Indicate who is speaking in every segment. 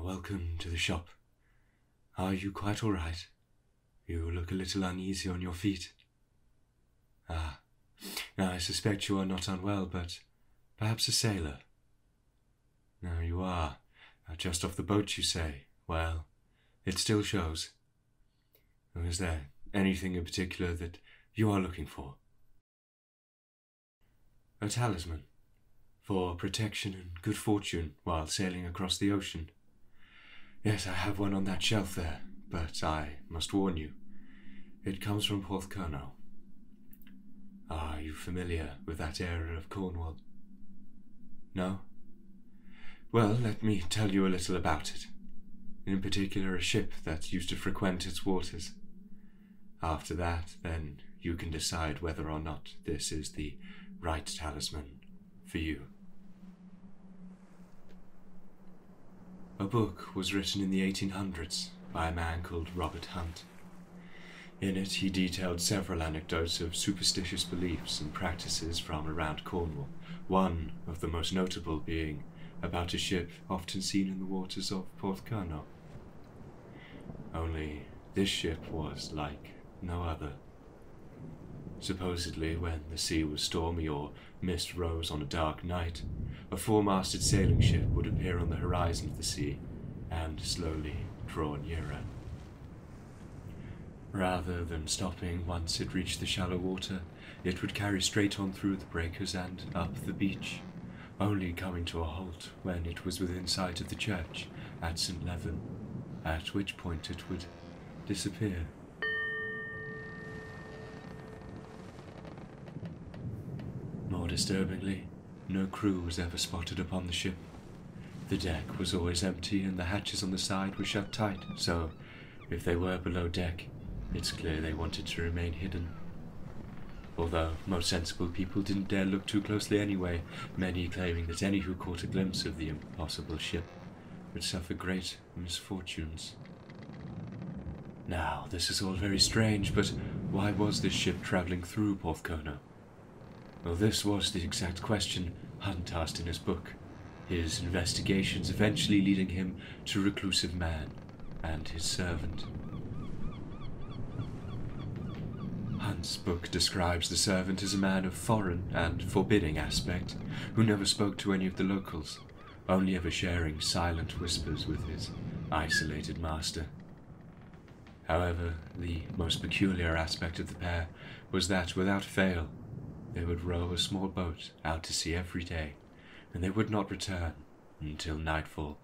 Speaker 1: welcome to the shop. Are you quite all right? You look a little uneasy on your feet. Ah, now I suspect you are not unwell, but perhaps a sailor. No, you are. Just off the boat, you say. Well, it still shows. Is there anything in particular that you are looking for? A talisman, for protection and good fortune while sailing across the ocean. Yes, I have one on that shelf there, but I must warn you, it comes from Porthcurno. Are you familiar with that area of Cornwall? No? Well, let me tell you a little about it. In particular, a ship that used to frequent its waters. After that, then, you can decide whether or not this is the right talisman for you. A book was written in the 1800s by a man called Robert Hunt. In it, he detailed several anecdotes of superstitious beliefs and practices from around Cornwall, one of the most notable being about a ship often seen in the waters of Porthcurno. Only this ship was like no other. Supposedly, when the sea was stormy or mist rose on a dark night, a four-masted sailing ship would appear on the horizon of the sea and slowly draw nearer. Rather than stopping once it reached the shallow water, it would carry straight on through the breakers and up the beach, only coming to a halt when it was within sight of the church at St. Levan, at which point it would disappear. More disturbingly, no crew was ever spotted upon the ship. The deck was always empty and the hatches on the side were shut tight, so if they were below deck, it's clear they wanted to remain hidden. Although most sensible people didn't dare look too closely anyway, many claiming that any who caught a glimpse of the impossible ship would suffer great misfortunes. Now, this is all very strange, but why was this ship travelling through Porthcurno? Well, this was the exact question Hunt asked in his book, his investigations eventually leading him to Reclusive Man and his servant. Hunt's book describes the servant as a man of foreign and forbidding aspect, who never spoke to any of the locals, only ever sharing silent whispers with his isolated master. However, the most peculiar aspect of the pair was that, without fail, they would row a small boat out to sea every day, and they would not return until nightfall.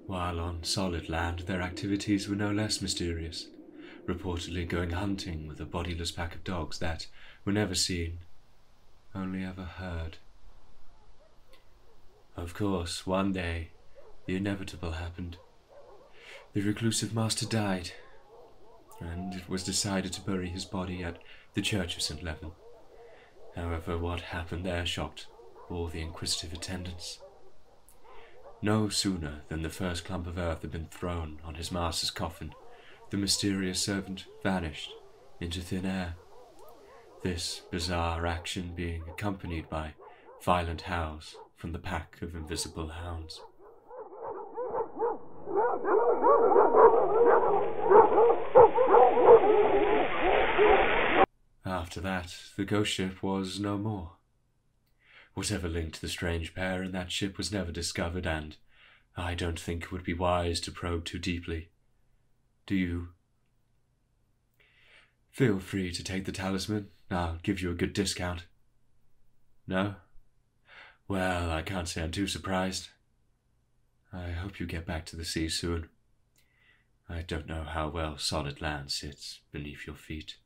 Speaker 1: While on solid land, their activities were no less mysterious, reportedly going hunting with a bodiless pack of dogs that were never seen, only ever heard. Of course, one day, the inevitable happened. The reclusive master died, and it was decided to bury his body at the Church of St. Levan. However, what happened there shocked all the inquisitive attendants. No sooner than the first clump of earth had been thrown on his master's coffin, the mysterious servant vanished into thin air, this bizarre action being accompanied by violent howls from the pack of invisible hounds. After that, the ghost ship was no more. Whatever linked the strange pair in that ship was never discovered, and I don't think it would be wise to probe too deeply. Do you? Feel free to take the talisman. I'll give you a good discount. No? Well, I can't say I'm too surprised. I hope you get back to the sea soon. I don't know how well solid land sits beneath your feet.